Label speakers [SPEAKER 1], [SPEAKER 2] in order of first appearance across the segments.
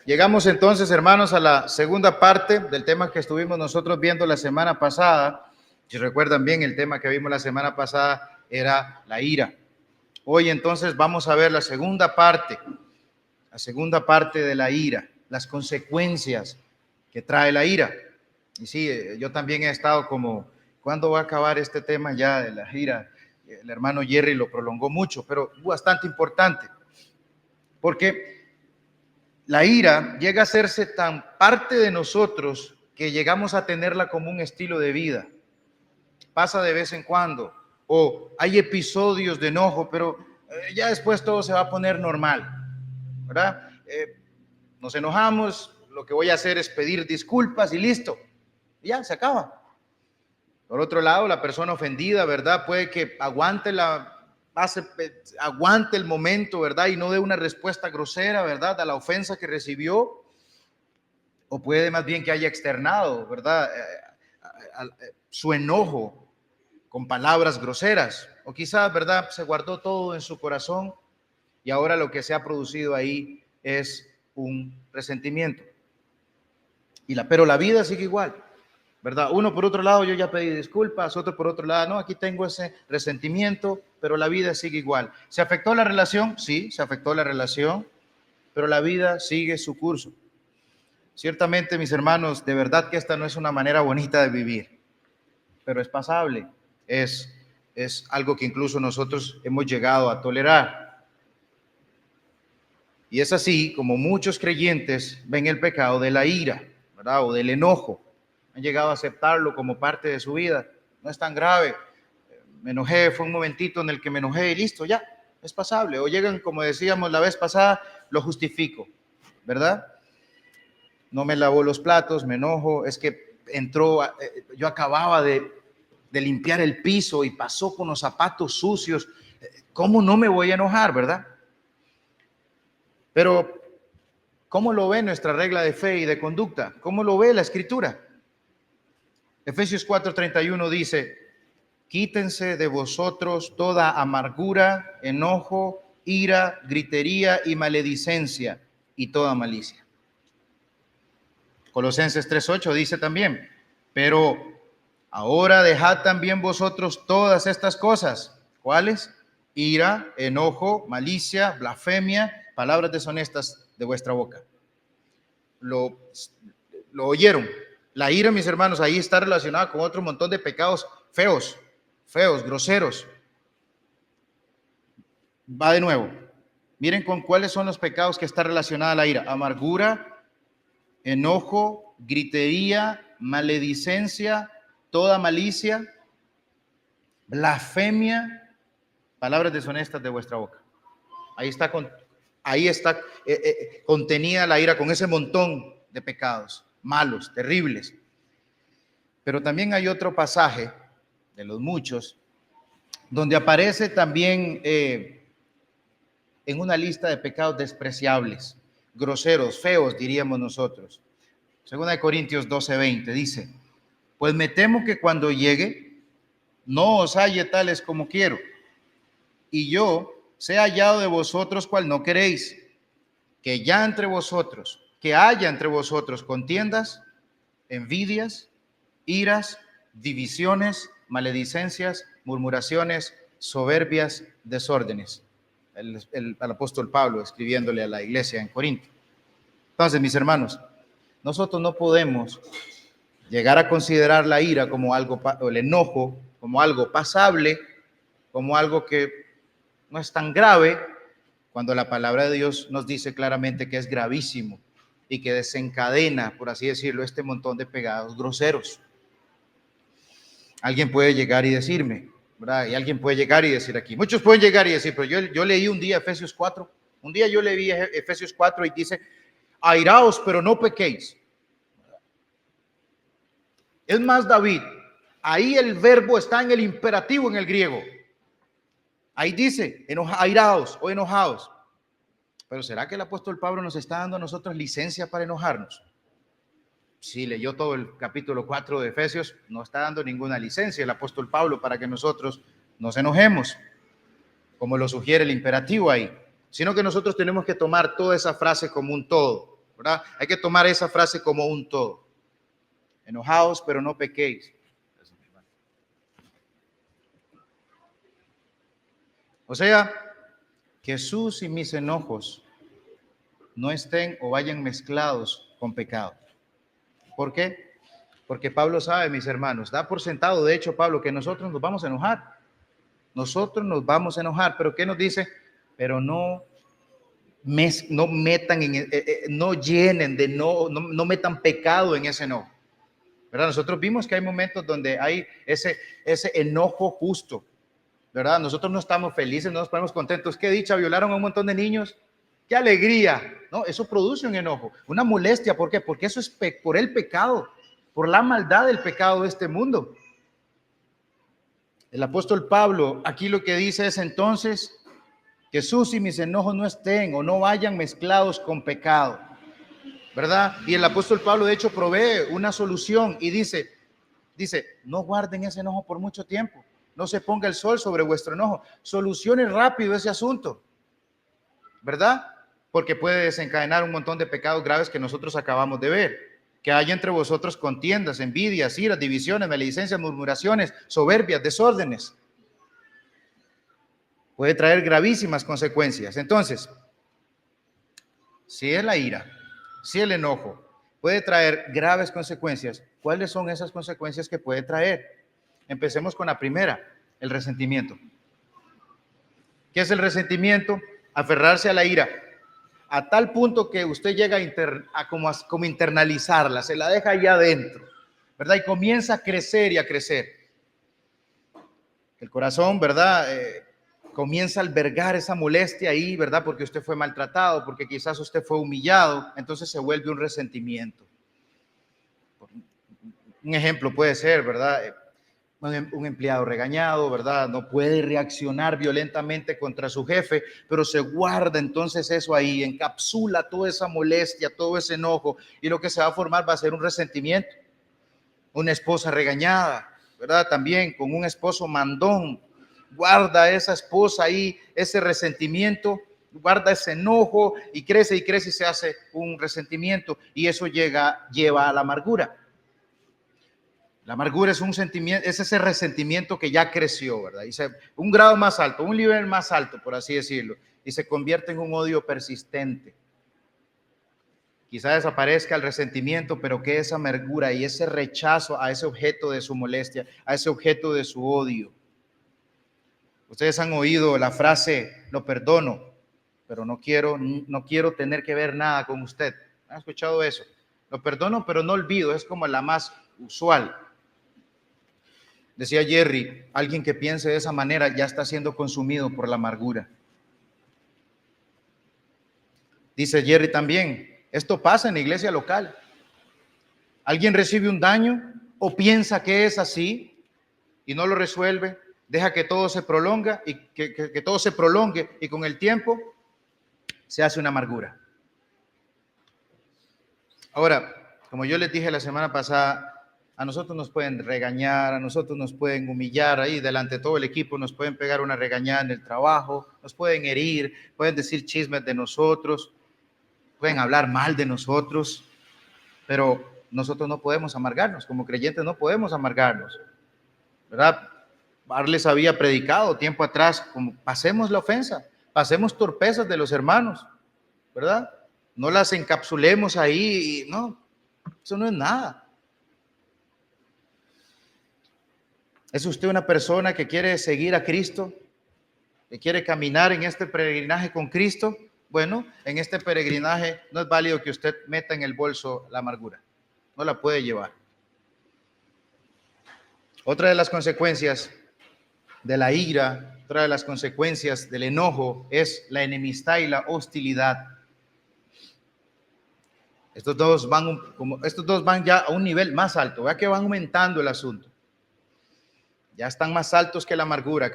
[SPEAKER 1] Llegamos entonces, hermanos, a la segunda parte del tema que estuvimos nosotros viendo la semana pasada. Si recuerdan bien, el tema que vimos la semana pasada era la ira. Hoy entonces vamos a ver la segunda parte de la ira, las consecuencias que trae la ira. Y sí, yo también he estado como, ¿cuándo va a acabar este tema ya de la ira? El hermano Jerry lo prolongó mucho, pero bastante importante, porque la ira llega a hacerse tan parte de nosotros que llegamos a tenerla como un estilo de vida. Pasa de vez en cuando, o hay episodios de enojo, pero ya después todo se va a poner normal, ¿verdad? Nos enojamos, lo que voy a hacer es pedir disculpas y listo, ya se acaba. Por otro lado, la persona ofendida, ¿verdad? Puede que aguante el momento, ¿verdad? Y no dé una respuesta grosera, ¿verdad? A la ofensa que recibió, o puede más bien que haya externado, ¿verdad? Su enojo con palabras groseras, o quizás, ¿verdad? Se guardó todo en su corazón y ahora lo que se ha producido ahí es un resentimiento. Pero la vida sigue igual, ¿verdad? Uno por otro lado, yo ya pedí disculpas, otro por otro lado, no, aquí tengo ese resentimiento, pero la vida sigue igual. ¿Se afectó la relación? Sí, se afectó la relación, pero la vida sigue su curso. Ciertamente, mis hermanos, de verdad que esta no es una manera bonita de vivir, pero es pasable, es algo que incluso nosotros hemos llegado a tolerar. Y es así como muchos creyentes ven el pecado de la ira, ¿verdad? O del enojo. Han llegado a aceptarlo como parte de su vida. No es tan grave. Me enojé, fue un momentito en el que me enojé y listo, ya, es pasable. O llegan, como decíamos la vez pasada, lo justifico, ¿verdad? No me lavó los platos, me enojo, es que entró, yo acababa de limpiar el piso y pasó con los zapatos sucios. ¿Cómo no me voy a enojar, verdad? Pero ¿cómo lo ve nuestra regla de fe y de conducta? ¿Cómo lo ve la Escritura? Efesios 4:31 dice: quítense de vosotros toda amargura, enojo, ira, gritería y maledicencia y toda malicia. Colosenses 3:8 dice también: pero ahora dejad también vosotros todas estas cosas. ¿Cuáles? Ira, enojo, malicia, blasfemia, palabras deshonestas de vuestra boca. Lo oyeron. La ira, mis hermanos, ahí está relacionada con otro montón de pecados feos, groseros. Va de nuevo. Miren con cuáles son los pecados que está relacionada la ira: amargura, enojo, gritería, maledicencia, toda malicia, blasfemia, palabras deshonestas de vuestra boca. Ahí está contenida la ira con ese montón de pecados malos, terribles. Pero también hay otro pasaje de los muchos donde aparece también en una lista de pecados despreciables, groseros, feos, diríamos nosotros. Segunda de Corintios 12:20 dice: pues me temo que cuando llegue no os halle tales como quiero, y yo sea hallado de vosotros cual no queréis, que haya entre vosotros contiendas, envidias, iras, divisiones, maledicencias, murmuraciones, soberbias, desórdenes. El apóstol Pablo escribiéndole a la iglesia en Corinto. Entonces, mis hermanos, nosotros no podemos llegar a considerar la ira como algo, o el enojo como algo pasable, como algo que no es tan grave, cuando la palabra de Dios nos dice claramente que es gravísimo y que desencadena, por así decirlo, este montón de pecados groseros. Alguien puede llegar y decirme, ¿verdad? Y alguien puede llegar y decir aquí, muchos pueden llegar y decir, pero yo leí un día Efesios 4, un día yo leí Efesios 4 y dice: airaos, pero no pequéis. Es más, David, ahí el verbo está en el imperativo en el griego. Ahí dice, airaos o enojados. Pero ¿será que el apóstol Pablo nos está dando a nosotros licencia para enojarnos? Si leyó todo el capítulo 4 de Efesios, no está dando ninguna licencia el apóstol Pablo para que nosotros nos enojemos, como lo sugiere el imperativo ahí, sino que nosotros tenemos que tomar toda esa frase como un todo. ¿verdad? Hay que tomar esa frase como un todo. Enojaos, pero no pequéis. O sea, que sus y mis enojos no estén o vayan mezclados con pecado. ¿Por qué? Porque Pablo sabe, mis hermanos, da por sentado, de hecho, Pablo, que nosotros nos vamos a enojar. Nosotros nos vamos a enojar, pero ¿qué nos dice? Pero no metan, no llenen, no metan pecado en ese enojo. ¿Verdad? Nosotros vimos que hay momentos donde hay ese enojo justo, ¿verdad? Nosotros no estamos felices, no nos ponemos contentos. Qué dicha, violaron a un montón de niños. Qué alegría, ¿no? Eso produce un enojo, una molestia. ¿Por qué? Porque eso es por el pecado, por la maldad del pecado de este mundo. El apóstol Pablo aquí lo que dice es entonces que sus y mis enojos no estén o no vayan mezclados con pecado, ¿verdad? Y el apóstol Pablo de hecho provee una solución y dice, no guarden ese enojo por mucho tiempo, no se ponga el sol sobre vuestro enojo, solucione rápido ese asunto, ¿verdad? Porque puede desencadenar un montón de pecados graves que nosotros acabamos de ver. Que haya entre vosotros contiendas, envidias, iras, divisiones, maledicencias, murmuraciones, soberbias, desórdenes. Puede traer gravísimas consecuencias. Entonces, si es la ira, si el enojo puede traer graves consecuencias, ¿cuáles son esas consecuencias que puede traer? Empecemos con la primera, el resentimiento. ¿Qué es el resentimiento? Aferrarse a la ira, a tal punto que usted llega a como internalizarla, se la deja allá adentro, ¿verdad? Y comienza a crecer y a crecer. El corazón, ¿verdad? Comienza a albergar esa molestia ahí, ¿verdad? Porque usted fue maltratado, porque quizás usted fue humillado, entonces se vuelve un resentimiento. Un ejemplo puede ser, ¿verdad? Un empleado regañado, ¿verdad? No puede reaccionar violentamente contra su jefe, pero se guarda entonces eso ahí, encapsula toda esa molestia, todo ese enojo, y lo que se va a formar va a ser un resentimiento. Una esposa regañada, ¿verdad? También con un esposo mandón, guarda esa esposa ahí, ese resentimiento, guarda ese enojo y crece y se hace un resentimiento, y eso lleva a la amargura. La amargura es un sentimiento, es ese resentimiento que ya creció, ¿verdad? Y un grado más alto, un nivel más alto, por así decirlo, y se convierte en un odio persistente. Quizá desaparezca el resentimiento, pero que esa amargura y ese rechazo a ese objeto de su molestia, a ese objeto de su odio. Ustedes han oído la frase, lo perdono, pero no quiero tener que ver nada con usted. ¿Han escuchado eso? Lo perdono, pero no olvido, es como la más usual. Decía Jerry, alguien que piense de esa manera ya está siendo consumido por la amargura. Dice Jerry también, esto pasa en la iglesia local. Alguien recibe un daño o piensa que es así y no lo resuelve, deja que todo se prolonga y que todo se prolongue, y con el tiempo se hace una amargura. Ahora, como yo les dije la semana pasada, a nosotros nos pueden regañar, a nosotros nos pueden humillar ahí delante de todo el equipo, nos pueden pegar una regañada en el trabajo, nos pueden herir, pueden decir chismes de nosotros, pueden hablar mal de nosotros, pero nosotros no podemos amargarnos, como creyentes no podemos amargarnos, ¿verdad? Barles había predicado tiempo atrás, como pasemos la ofensa, pasemos torpezas de los hermanos, ¿verdad? No las encapsulemos ahí, no, eso no es nada. ¿Es usted una persona que quiere seguir a Cristo? ¿Que quiere caminar en este peregrinaje con Cristo? Bueno, en este peregrinaje no es válido que usted meta en el bolso la amargura. No la puede llevar. Otra de las consecuencias de la ira, otra de las consecuencias del enojo es la enemistad y la hostilidad. Estos dos van ya a un nivel más alto. Vea que van aumentando el asunto. Ya están más altos que la amargura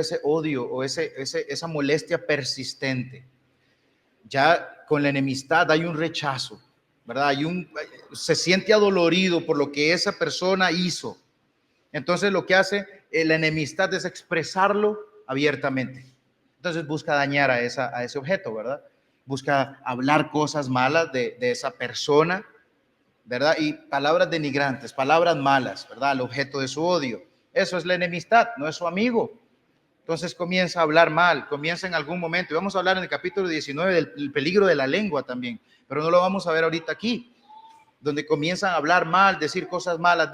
[SPEAKER 1] ese odio o esa molestia persistente. Ya con la enemistad hay un rechazo, ¿verdad? Se siente adolorido por lo que esa persona hizo. Entonces lo que hace la enemistad es expresarlo abiertamente. Entonces busca dañar a ese objeto, ¿verdad? busca hablar cosas malas de esa persona, ¿verdad? Y palabras denigrantes, palabras malas, ¿verdad? Al objeto de su odio. Eso es la enemistad, no es su amigo. Entonces comienza a hablar mal, comienza en algún momento. Y vamos a hablar en el capítulo 19 del peligro de la lengua también, pero no lo vamos a ver ahorita aquí, donde comienzan a hablar mal, decir cosas malas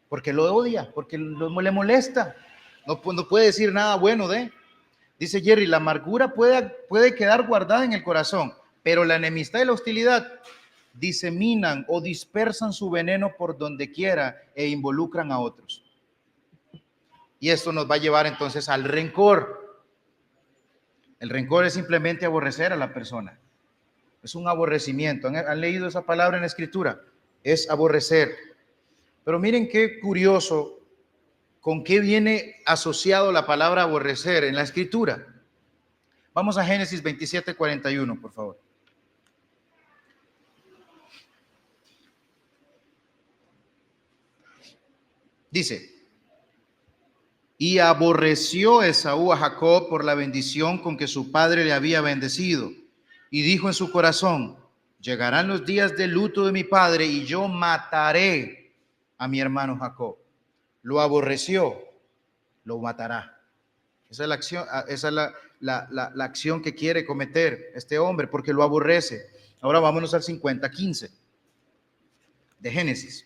[SPEAKER 1] porque lo odia, porque le molesta. No puede decir nada bueno Dice Jerry, la amargura puede quedar guardada en el corazón, pero la enemistad y la hostilidad diseminan o dispersan su veneno por donde quiera e involucran a otros. Y esto nos va a llevar entonces al rencor. El rencor es simplemente aborrecer a la persona. Es un aborrecimiento. ¿Han leído esa palabra en la escritura? Es aborrecer. Pero miren qué curioso, con qué viene asociado la palabra aborrecer en la escritura. Vamos a Génesis 27:41, por favor. Dice: y aborreció Esaú a Jacob por la bendición con que su padre le había bendecido. Y dijo en su corazón: llegarán los días de luto de mi padre y yo mataré a mi hermano Jacob. Lo aborreció, lo matará. Esa es la acción, esa es la acción que quiere cometer este hombre, porque lo aborrece. Ahora vámonos al 50:15 de Génesis.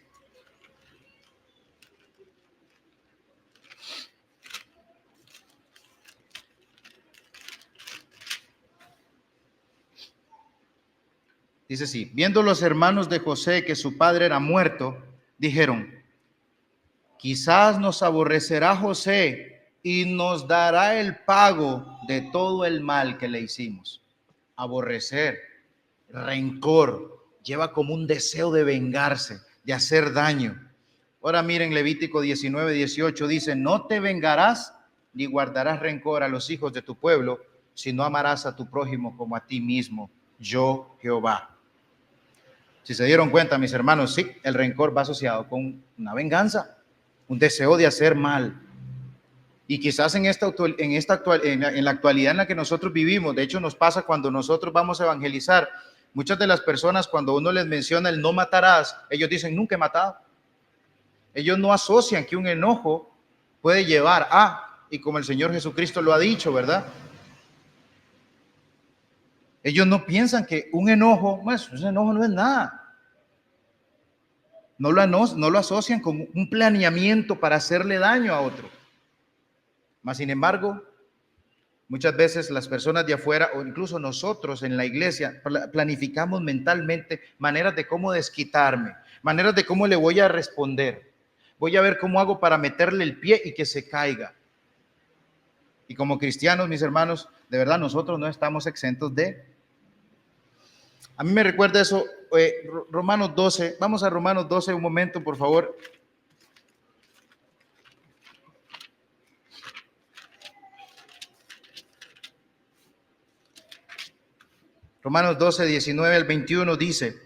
[SPEAKER 1] Dice así: viendo los hermanos de José que su padre era muerto, dijeron: quizás nos aborrecerá José y nos dará el pago de todo el mal que le hicimos. Aborrecer, rencor, lleva como un deseo de vengarse, de hacer daño. Ahora miren Levítico 19:18 dice: no te vengarás ni guardarás rencor a los hijos de tu pueblo, sino amarás a tu prójimo como a ti mismo, yo Jehová. Si se dieron cuenta, mis hermanos, sí, el rencor va asociado con una venganza, un deseo de hacer mal. Y quizás en la actualidad en la que nosotros vivimos, de hecho nos pasa cuando nosotros vamos a evangelizar, muchas de las personas cuando uno les menciona el no matarás, ellos dicen nunca he matado. Ellos no asocian que un enojo puede llevar y como el Señor Jesucristo lo ha dicho, ¿verdad? Ellos no piensan que un enojo, pues ese enojo no es nada. No lo asocian con un planeamiento para hacerle daño a otro. Mas, sin embargo, muchas veces las personas de afuera o incluso nosotros en la iglesia planificamos mentalmente maneras de cómo desquitarme, maneras de cómo le voy a responder. Voy a ver cómo hago para meterle el pie y que se caiga. Y como cristianos, mis hermanos, de verdad nosotros no estamos exentos de... A mí me recuerda eso, Romanos 12. Vamos a Romanos 12 un momento, por favor. Romanos 12, 19 al 21 dice: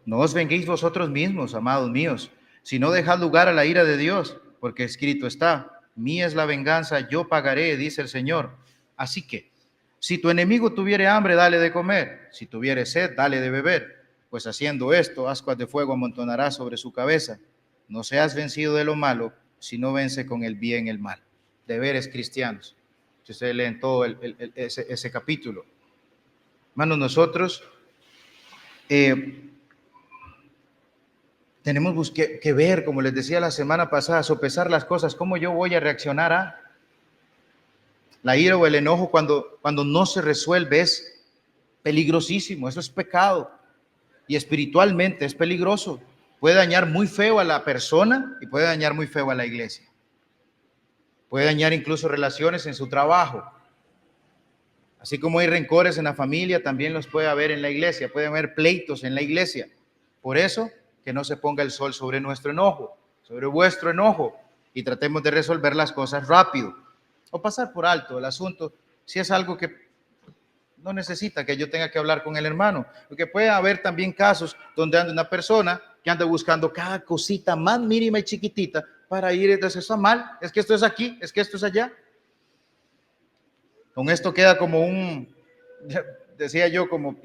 [SPEAKER 1] no os venguéis vosotros mismos, amados míos, sino dejad lugar a la ira de Dios, porque escrito está: mía es la venganza, yo pagaré, dice el Señor. Así que, si tu enemigo tuviere hambre, dale de comer; si tuviere sed, dale de beber, pues haciendo esto, ascuas de fuego amontonará sobre su cabeza. No seas vencido de lo malo, sino vence con el bien el mal. Deberes cristianos. Si ustedes leen todo ese capítulo. Hermanos, nosotros tenemos que ver, como les decía la semana pasada, sopesar las cosas, cómo yo voy a reaccionar a la ira o el enojo cuando no se resuelve. Es peligrosísimo, eso es pecado y espiritualmente es peligroso. Puede dañar muy feo a la persona y puede dañar muy feo a la iglesia. Puede dañar incluso relaciones en su trabajo. Así como hay rencores en la familia, también los puede haber en la iglesia, puede haber pleitos en la iglesia. Por eso, que no se ponga el sol sobre nuestro enojo, sobre vuestro enojo, y tratemos de resolver las cosas rápido o pasar por alto el asunto si es algo que no necesita que yo tenga que hablar con el hermano, porque puede haber también casos donde anda una persona que anda buscando cada cosita más mínima y chiquitita para ir, entonces está mal, es que esto es aquí, es que esto es allá. Con esto queda como decía yo, como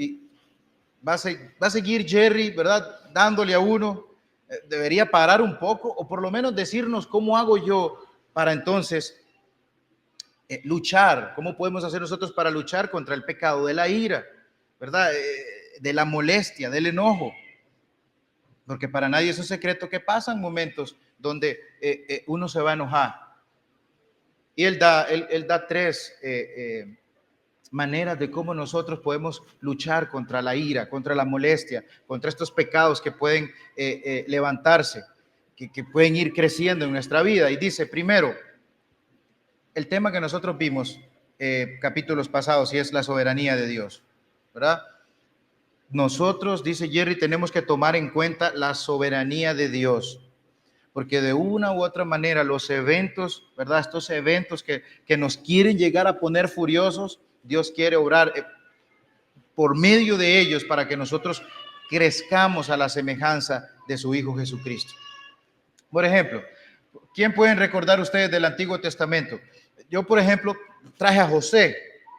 [SPEAKER 1] va a seguir Jerry, ¿verdad? Dándole a uno. Debería parar un poco o por lo menos decirnos cómo hago yo para entonces luchar, cómo podemos hacer nosotros para luchar contra el pecado de la ira, ¿verdad? De la molestia, del enojo. Porque para nadie es un secreto que pasan momentos donde uno se va a enojar. Y él da tres maneras de cómo nosotros podemos luchar contra la ira, contra la molestia, contra estos pecados que pueden levantarse, que pueden ir creciendo en nuestra vida. Y dice, primero, el tema que nosotros vimos capítulos pasados, y es la soberanía de Dios, ¿verdad? Nosotros, dice Jerry, tenemos que tomar en cuenta la soberanía de Dios, porque de una u otra manera los eventos, ¿verdad? Estos eventos que nos quieren llegar a poner furiosos, Dios quiere obrar por medio de ellos para que nosotros crezcamos a la semejanza de su Hijo Jesucristo. Por ejemplo, ¿quién pueden recordar ustedes del Antiguo Testamento? Yo, por ejemplo, traje a José,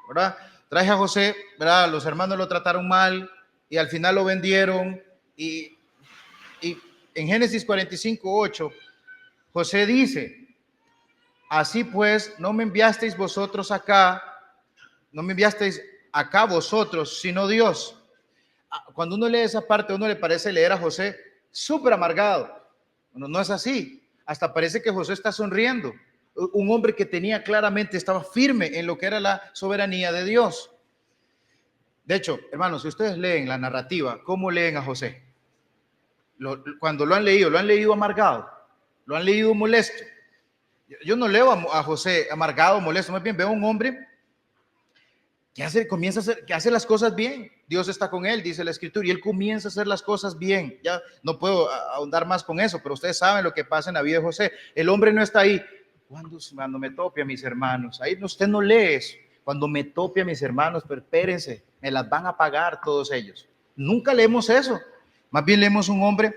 [SPEAKER 1] ¿verdad? Traje a José, ¿verdad? Los hermanos lo trataron mal y al final lo vendieron y en Génesis 45:8, José dice, así pues, no me enviasteis acá vosotros, sino Dios. Cuando uno lee esa parte, a uno le parece leer a José súper amargado. No es así. Hasta parece que José está sonriendo. Un hombre que tenía claramente, estaba firme en lo que era la soberanía de Dios. De hecho, hermanos, si ustedes leen la narrativa, ¿cómo leen a José? Cuando lo han leído amargado, lo han leído molesto. Yo no leo a José amargado, molesto, más bien veo a un hombre que hace las cosas bien. Dios está con él, dice la Escritura, y él comienza a hacer las cosas bien. Ya no puedo ahondar más con eso, pero ustedes saben lo que pasa en la vida de José. El hombre no está ahí. Cuando me tope a mis hermanos, ahí usted no lee eso. Cuando me tope a mis hermanos, pero espérense, me las van a pagar todos ellos. Nunca leemos eso. Más bien leemos un hombre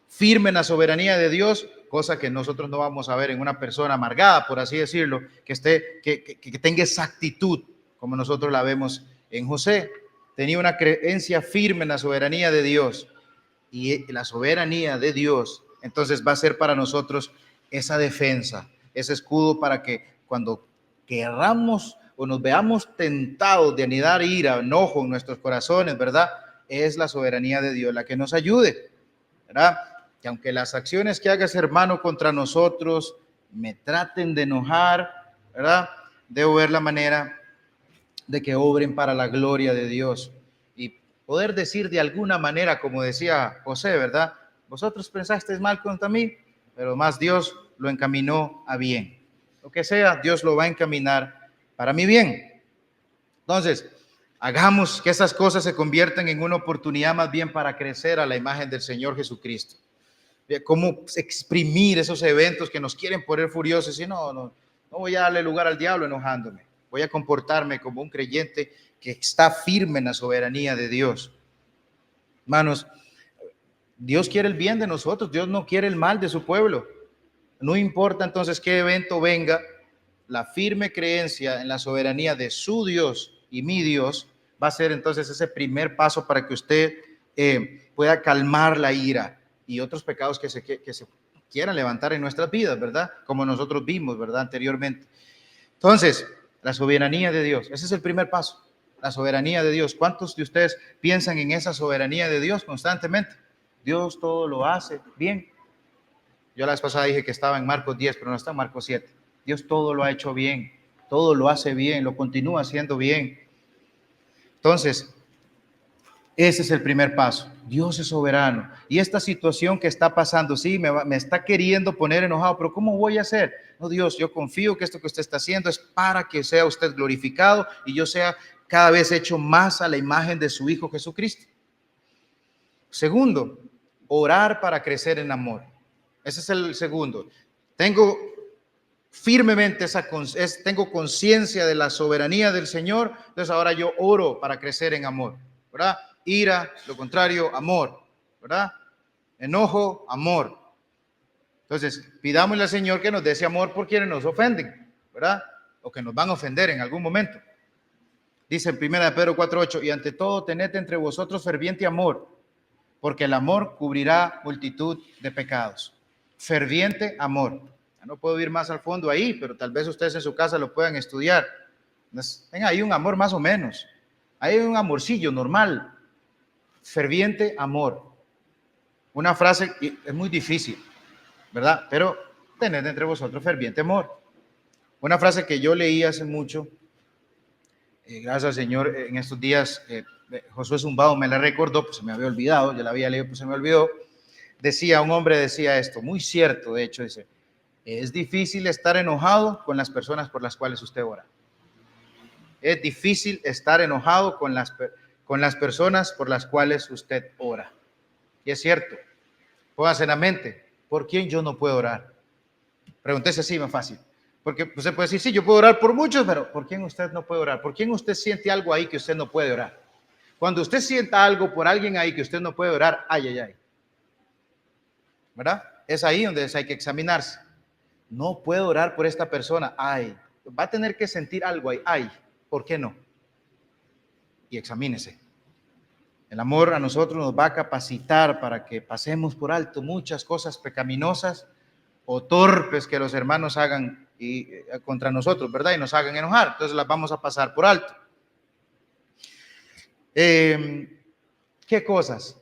[SPEAKER 1] firme en la soberanía de Dios, cosa que nosotros no vamos a ver en una persona amargada, por así decirlo, que tenga esa actitud como nosotros la vemos en José. Tenía una creencia firme en la soberanía de Dios, y la soberanía de Dios entonces va a ser para nosotros esa defensa, ese escudo para que cuando querramos o nos veamos tentados de anidar ira, enojo en nuestros corazones, ¿verdad? Es la soberanía de Dios la que nos ayude, ¿verdad? Que aunque las acciones que haga ese hermano contra nosotros me traten de enojar, ¿verdad? Debo ver la manera de que obren para la gloria de Dios y poder decir de alguna manera, como decía José, ¿verdad? Vosotros pensasteis mal contra mí, pero más Dios lo encaminó a bien. Lo que sea, Dios lo va a encaminar para mi bien. Entonces, hagamos que esas cosas se conviertan en una oportunidad más bien para crecer a la imagen del Señor Jesucristo. Cómo exprimir esos eventos que nos quieren poner furiosos y no voy a darle lugar al diablo enojándome. Voy a comportarme como un creyente que está firme en la soberanía de Dios. Hermanos, Dios quiere el bien de nosotros, Dios no quiere el mal de su pueblo. No importa entonces qué evento venga, la firme creencia en la soberanía de su Dios y mi Dios va a ser entonces ese primer paso para que usted pueda calmar la ira y otros pecados que se quieran levantar en nuestras vidas, ¿verdad? Como nosotros vimos, ¿verdad? Anteriormente. Entonces, la soberanía de Dios, ese es el primer paso, la soberanía de Dios. ¿Cuántos de ustedes piensan en esa soberanía de Dios constantemente? Dios todo lo hace bien. Yo la vez pasada dije que estaba en Marcos 10, pero no está en Marcos 7. Dios todo lo ha hecho bien, todo lo hace bien, lo continúa haciendo bien. Entonces, ese es el primer paso. Dios es soberano. Y esta situación que está pasando, sí, me está queriendo poner enojado, pero ¿cómo voy a hacer? No, Dios, yo confío que esto que usted está haciendo es para que sea usted glorificado y yo sea cada vez hecho más a la imagen de su Hijo Jesucristo. Segundo, orar para crecer en amor. Ese es el segundo. Tengo firmemente tengo conciencia de la soberanía del Señor, entonces ahora yo oro para crecer en amor, ¿verdad? Ira, lo contrario, amor, ¿verdad? Enojo, amor. Entonces, pidámosle al Señor que nos dé ese amor por quienes nos ofenden, ¿verdad? o que nos van a ofender en algún momento. Dice en 1 Pedro 4:8, y ante todo tened entre vosotros ferviente amor, porque el amor cubrirá multitud de pecados. Ferviente amor. Ya no puedo ir más al fondo ahí, pero tal vez ustedes en su casa lo puedan estudiar. Venga, hay un amor más o menos. Hay un amorcillo normal. Ferviente amor. Una frase que es muy difícil, ¿verdad? Pero tened entre vosotros ferviente amor. Una frase que yo leí hace mucho, gracias al Señor, en estos días, Josué Zumbado me la recordó, pues se me había olvidado, yo la había leído, pues se me olvidó. Decía, un hombre decía esto, muy cierto, de hecho, dice, es difícil estar enojado con las personas por las cuales usted ora. Es difícil estar enojado con las personas por las cuales usted ora. Y es cierto, póngase en la mente, ¿por quién yo no puedo orar? Pregúntese así, más fácil. Porque usted puede decir, sí, yo puedo orar por muchos, pero ¿por quién usted no puede orar? ¿Por quién usted siente algo ahí que usted no puede orar? Cuando usted sienta algo por alguien ahí que usted no puede orar, ay, ay, ay. ¿Verdad? Es ahí donde hay que examinarse. No puedo orar por esta persona, ay. Va a tener que sentir algo ahí, ay. ¿Por qué no? Y examínese. El amor a nosotros nos va a capacitar para que pasemos por alto muchas cosas pecaminosas o torpes que los hermanos hagan contra nosotros, ¿verdad? Y nos hagan enojar. Entonces las vamos a pasar por alto. ¿Qué cosas?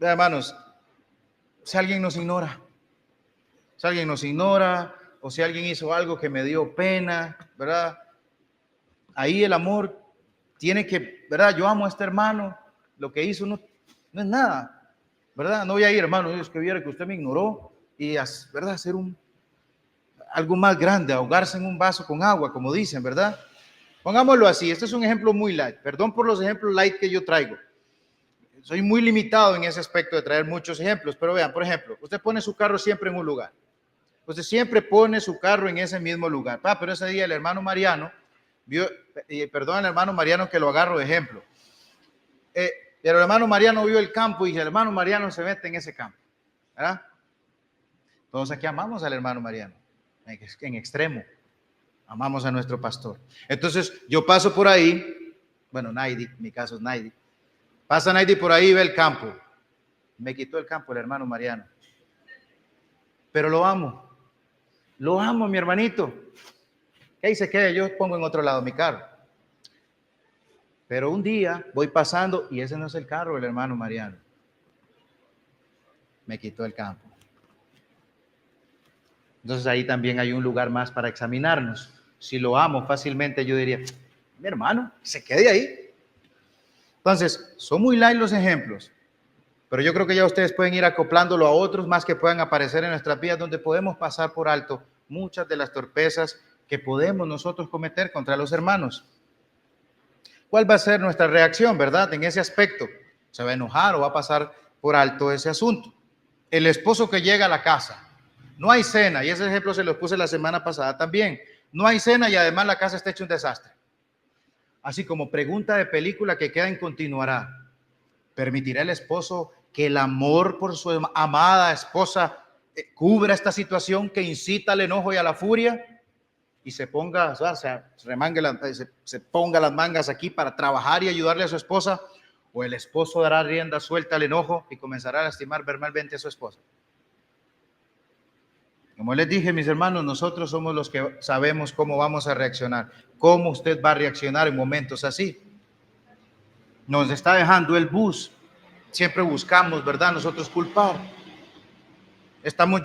[SPEAKER 1] Hermanos, si alguien nos ignora, o si alguien hizo algo que me dio pena, ¿verdad? Ahí el amor tiene que, ¿verdad? Yo amo a este hermano, lo que hizo no es nada, ¿verdad? No voy a ir, hermano, es que viera que usted me ignoró y, ¿verdad? Hacer algo más grande, ahogarse en un vaso con agua, como dicen, ¿verdad? Pongámoslo así, este es un ejemplo muy light, perdón por los ejemplos light que yo traigo. Soy muy limitado en ese aspecto de traer muchos ejemplos, pero vean, por ejemplo, usted pone su carro siempre en un lugar. Usted siempre pone su carro en ese mismo lugar. Pero ese día el hermano Mariano vio, perdón al hermano Mariano que lo agarro de ejemplo. Pero el hermano Mariano vio el campo y el hermano Mariano se mete en ese campo, ¿verdad? Todos aquí amamos al hermano Mariano, en extremo. Amamos a nuestro pastor. Entonces yo paso por ahí, bueno, Naidi, mi caso es Naidi. Pasa Naidi por ahí y ve el campo. Me quitó el campo el hermano Mariano. Pero lo amo, mi hermanito. Que ahí se quede, yo pongo en otro lado mi carro. Pero un día voy pasando y ese no es el carro del hermano Mariano. Me quitó el campo. Entonces ahí también hay un lugar más para examinarnos. Si lo amo fácilmente, yo diría, mi hermano, se quede ahí. Entonces, son muy light los ejemplos, pero yo creo que ya ustedes pueden ir acoplándolo a otros más que puedan aparecer en nuestras vidas, donde podemos pasar por alto muchas de las torpezas que podemos nosotros cometer contra los hermanos. ¿Cuál va a ser nuestra reacción, verdad? En ese aspecto, ¿se va a enojar o va a pasar por alto ese asunto? El esposo que llega a la casa, no hay cena, y ese ejemplo se lo puse la semana pasada también. No hay cena y además la casa está hecha un desastre. Así como pregunta de película que queda en continuará. ¿Permitirá el esposo que el amor por su amada esposa cubra esta situación que incita al enojo y a la furia? Y se ponga, o sea, se ponga las mangas aquí para trabajar y ayudarle a su esposa, o el esposo dará rienda suelta al enojo y comenzará a lastimar verbalmente a su esposa. Como les dije, mis hermanos, nosotros somos los que sabemos cómo vamos a reaccionar, cómo usted va a reaccionar en momentos así. Nos está dejando el bus, siempre buscamos, ¿verdad? Nosotros culpar.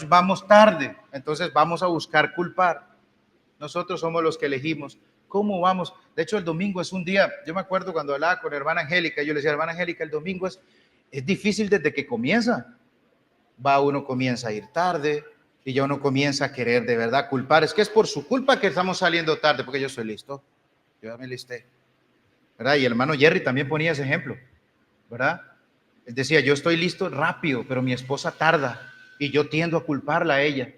[SPEAKER 1] Vamos tarde, entonces vamos a buscar culpar. Nosotros somos los que elegimos cómo vamos. De hecho, el domingo es un día, yo me acuerdo cuando hablaba con la hermana Angélica, yo le decía, hermana Angélica, el domingo es difícil desde que comienza. Uno comienza a ir tarde y ya uno comienza a querer de verdad culpar. Es que es por su culpa que estamos saliendo tarde, porque yo estoy listo. Yo ya me listé, ¿verdad? Y el hermano Jerry también ponía ese ejemplo, ¿verdad? Él decía, yo estoy listo rápido, pero mi esposa tarda y yo tiendo a culparla a ella.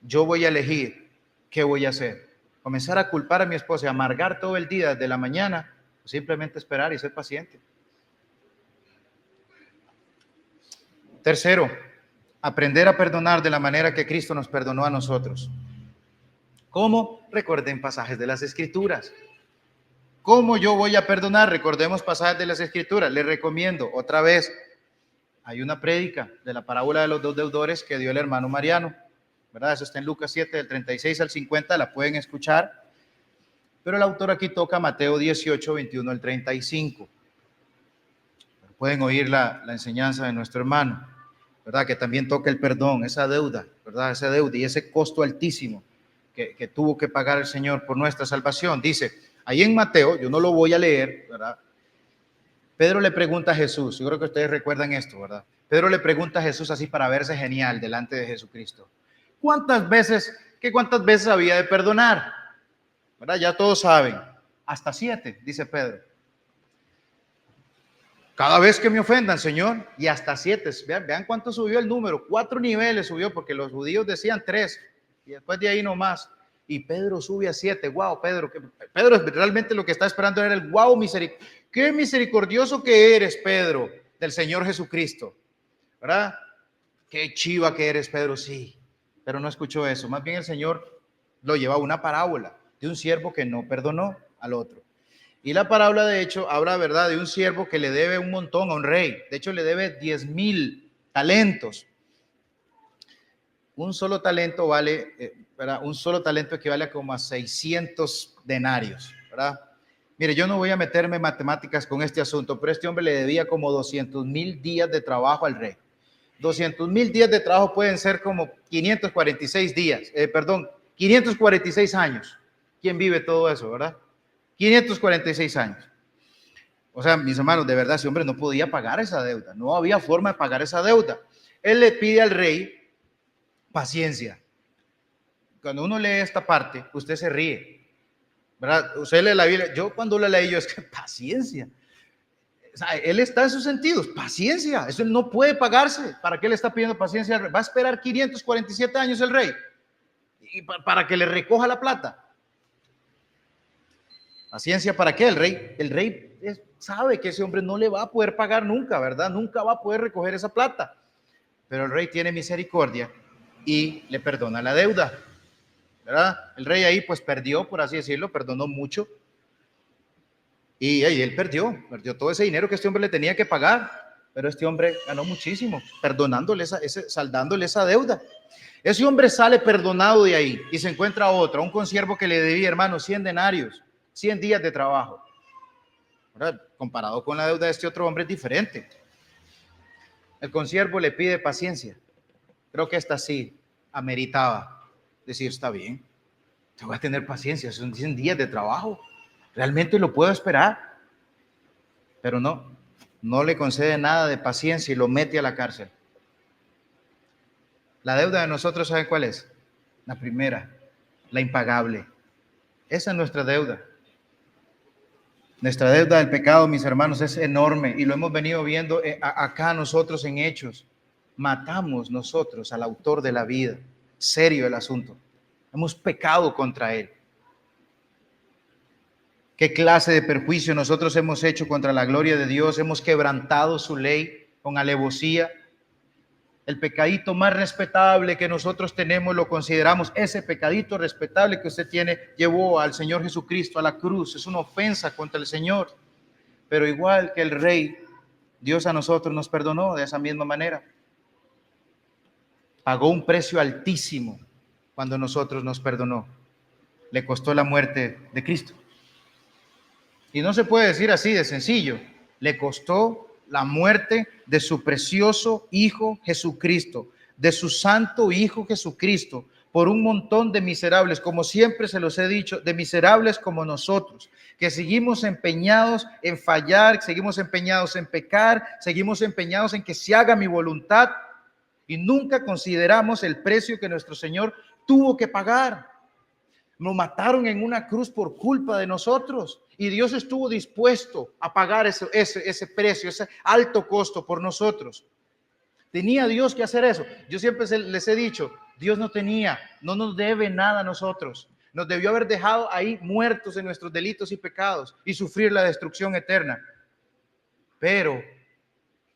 [SPEAKER 1] Yo voy a elegir qué voy a hacer. Comenzar a culpar a mi esposa y amargar todo el día desde la mañana, o simplemente esperar y ser paciente. Tercero, aprender a perdonar de la manera que Cristo nos perdonó a nosotros. ¿Cómo? Recuerden pasajes de las Escrituras. ¿Cómo yo voy a perdonar? Recordemos pasajes de las Escrituras. Les recomiendo otra vez, hay una prédica de la parábola de los dos deudores que dio el hermano Mariano, ¿verdad? Eso está en Lucas 7, del 36 al 50, la pueden escuchar. Pero el autor aquí toca Mateo 18, 21 al 35. Pueden oír la enseñanza de nuestro hermano, ¿verdad? Que también toca el perdón, esa deuda, ¿verdad? Esa deuda y ese costo altísimo que tuvo que pagar el Señor por nuestra salvación. Dice, ahí en Mateo, yo no lo voy a leer, ¿verdad? Pedro le pregunta a Jesús, yo creo que ustedes recuerdan esto, ¿verdad? Pedro le pregunta a Jesús así para verse genial delante de Jesucristo. ¿Cuántas veces había de perdonar? ¿Verdad? Ya todos saben, hasta 7, dice Pedro. Cada vez que me ofendan, Señor, y hasta 7. Vean cuánto subió el número. 4 niveles subió, porque los judíos decían 3, y después de ahí no más. Y Pedro sube a 7. Wow, Pedro realmente lo que está esperando era el wow, qué misericordioso que eres, Pedro, del Señor Jesucristo, ¿verdad? Qué chiva que eres, Pedro, sí. Pero no escuchó eso. Más bien el Señor lo lleva a una parábola de un siervo que no perdonó al otro. Y la parábola, de hecho, habla, ¿verdad?, de un siervo que le debe un montón a un rey. De hecho, le debe 10,000 talentos. Un solo talento vale, ¿verdad? Un solo talento equivale a como a 600 denarios, ¿verdad? Mire, yo no voy a meterme en matemáticas con este asunto, pero este hombre le debía como 200,000 días de trabajo al rey. 200,000 días de trabajo pueden ser como 546 días, 546 años. ¿Quién vive todo eso, verdad? 546 años. O sea, mis hermanos, de verdad, ese hombre no podía pagar esa deuda. No había forma de pagar esa deuda. Él le pide al rey paciencia. Cuando uno lee esta parte, usted se ríe, ¿verdad? Usted lee la Biblia. Yo cuando la leí, yo es que paciencia. O sea, él está en sus sentidos, paciencia. Eso no puede pagarse. ¿Para qué le está pidiendo paciencia al rey? Va a esperar 547 años el rey y para que le recoja la plata. ¿Paciencia para qué? El rey sabe que ese hombre no le va a poder pagar nunca, ¿verdad? Nunca va a poder recoger esa plata. Pero el rey tiene misericordia y le perdona la deuda, ¿verdad? El rey ahí pues perdió, por así decirlo, perdonó mucho. Y él perdió todo ese dinero que este hombre le tenía que pagar. Pero este hombre ganó muchísimo, perdonándole saldándole esa deuda. Ese hombre sale perdonado de ahí y se encuentra otro, un consiervo que le debía, hermano, 100 denarios, 100 días de trabajo. ¿Verdad? Comparado con la deuda de este otro hombre es diferente. El consiervo le pide paciencia. Creo que esta sí ameritaba decir, está bien, te voy a tener paciencia, son 100 días de trabajo, realmente lo puedo esperar. Pero no le concede nada de paciencia y lo mete a la cárcel. La deuda de nosotros, ¿saben cuál es? La primera, la impagable. Esa es nuestra deuda. Nuestra deuda del pecado, mis hermanos, es enorme y lo hemos venido viendo acá nosotros en Hechos. Matamos nosotros al autor de la vida. Serio el asunto. Hemos pecado contra él. ¿Qué clase de perjuicio nosotros hemos hecho contra la gloria de Dios? Hemos quebrantado su ley con alevosía. El pecadito más respetable que nosotros tenemos lo consideramos, ese pecadito respetable que usted tiene, llevó al Señor Jesucristo a la cruz. Es una ofensa contra el Señor. Pero igual que el Rey, Dios a nosotros nos perdonó de esa misma manera. Pagó un precio altísimo cuando nosotros nos perdonó. Le costó la muerte de Cristo. Y no se puede decir así de sencillo. Le costó la muerte de su precioso Hijo Jesucristo, de su santo Hijo Jesucristo, por un montón de miserables, como siempre se los he dicho, de miserables como nosotros, que seguimos empeñados en fallar, seguimos empeñados en pecar, seguimos empeñados en que se haga mi voluntad y nunca consideramos el precio que nuestro Señor tuvo que pagar. Nos mataron en una cruz por culpa de nosotros y Dios estuvo dispuesto a pagar ese precio, ese alto costo por nosotros. ¿Tenía Dios que hacer eso? Yo siempre les he dicho, Dios no nos debe nada a nosotros. Nos debió haber dejado ahí muertos en nuestros delitos y pecados y sufrir la destrucción eterna. Pero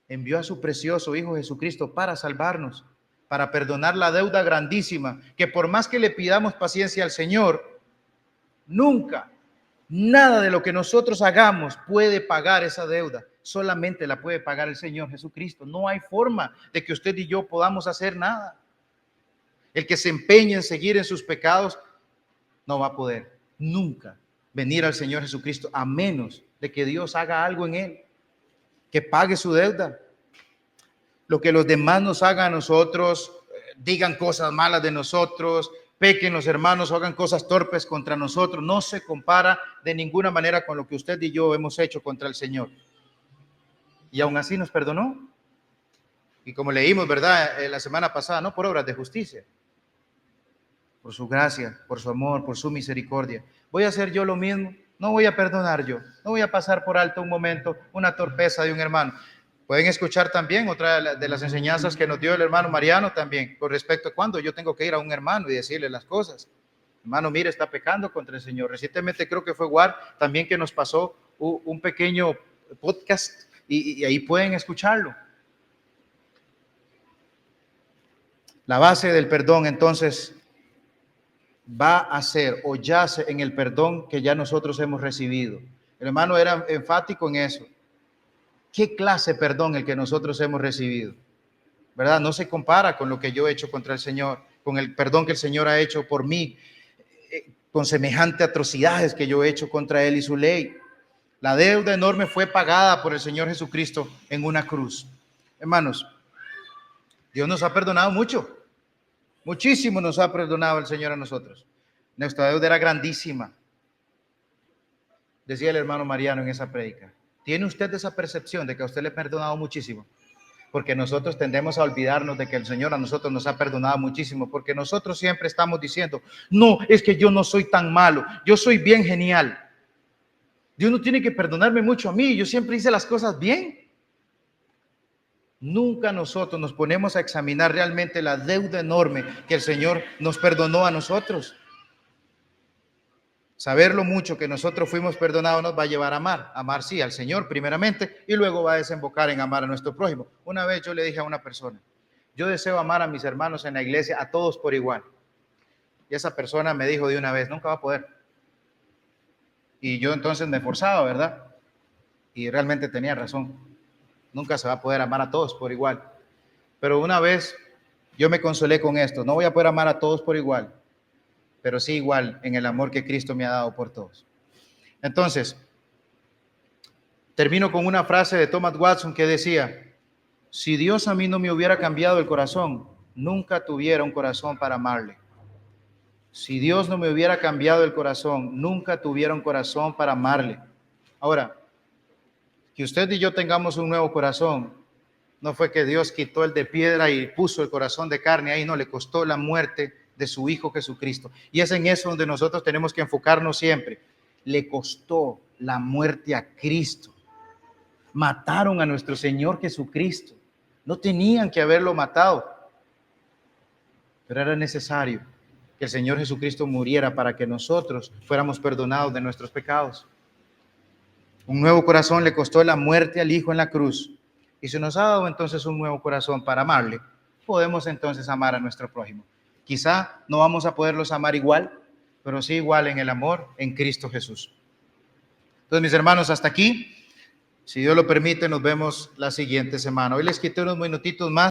[SPEAKER 1] envió a su precioso Hijo Jesucristo para salvarnos. para perdonar la deuda grandísima, que por más que le pidamos paciencia al Señor, nunca, nada de lo que nosotros hagamos puede pagar esa deuda. Solamente la puede pagar el Señor Jesucristo. No hay forma de que usted y yo podamos hacer nada. El que se empeñe en seguir en sus pecados no va a poder nunca venir al Señor Jesucristo, a menos de que Dios haga algo en él, que pague su deuda. Lo que los demás nos hagan a nosotros, digan cosas malas de nosotros, pequen los hermanos, hagan cosas torpes contra nosotros, no se compara de ninguna manera con lo que usted y yo hemos hecho contra el Señor. Y aún así nos perdonó. Y como leímos, ¿verdad? La semana pasada, no por obras de justicia, por su gracia, por su amor, por su misericordia. ¿Voy a hacer yo lo mismo? No voy a perdonar yo. No voy a pasar por alto un momento una torpeza de un hermano. Pueden escuchar también otra de las enseñanzas que nos dio el hermano Mariano también, con respecto a cuando yo tengo que ir a un hermano y decirle las cosas. Hermano, mire, está pecando contra el Señor. Recientemente creo que fue War también que nos pasó un pequeño podcast y ahí pueden escucharlo. La base del perdón, entonces, va a ser o yace en el perdón que ya nosotros hemos recibido. El hermano era enfático en eso. ¿Qué clase de perdón el que nosotros hemos recibido? ¿Verdad? No se compara con lo que yo he hecho contra el Señor, con el perdón que el Señor ha hecho por mí, con semejante atrocidades que yo he hecho contra Él y su ley. La deuda enorme fue pagada por el Señor Jesucristo en una cruz. Hermanos, Dios nos ha perdonado mucho. Muchísimo nos ha perdonado el Señor a nosotros. Nuestra deuda era grandísima. Decía el hermano Mariano en esa prédica. ¿Tiene usted esa percepción de que a usted le ha perdonado muchísimo? Porque nosotros tendemos a olvidarnos de que el Señor a nosotros nos ha perdonado muchísimo, porque nosotros siempre estamos diciendo, no, es que yo no soy tan malo, yo soy bien genial. Dios no tiene que perdonarme mucho a mí, yo siempre hice las cosas bien. Nunca nosotros nos ponemos a examinar realmente la deuda enorme que el Señor nos perdonó a nosotros. Saber lo mucho que nosotros fuimos perdonados nos va a llevar a amar sí al Señor primeramente y luego va a desembocar en amar a nuestro prójimo. Una vez yo le dije a una persona, yo deseo amar a mis hermanos en la iglesia, a todos por igual. Y esa persona me dijo de una vez, nunca va a poder. Y yo entonces me forzaba, ¿verdad? Y realmente tenía razón. Nunca se va a poder amar a todos por igual. Pero una vez yo me consolé con esto, no voy a poder amar a todos por igual, pero sí igual en el amor que Cristo me ha dado por todos. Entonces, termino con una frase de Thomas Watson que decía, si Dios a mí no me hubiera cambiado el corazón, nunca tuviera un corazón para amarle. Si Dios no me hubiera cambiado el corazón, nunca tuviera un corazón para amarle. Ahora, que usted y yo tengamos un nuevo corazón, no fue que Dios quitó el de piedra y puso el corazón de carne ahí, no, le costó la muerte de su Hijo Jesucristo. Y es en eso donde nosotros tenemos que enfocarnos siempre. Le costó la muerte a Cristo. Mataron a nuestro Señor Jesucristo. No tenían que haberlo matado, pero era necesario que el Señor Jesucristo muriera para que nosotros fuéramos perdonados de nuestros pecados. Un nuevo corazón le costó la muerte al Hijo en la cruz. Y se nos ha dado entonces un nuevo corazón para amarle. Podemos entonces amar a nuestro prójimo. Quizá no vamos a poderlos amar igual, pero sí igual en el amor en Cristo Jesús. Entonces, mis hermanos, hasta aquí. Si Dios lo permite, nos vemos la siguiente semana. Hoy les quité unos minutitos más.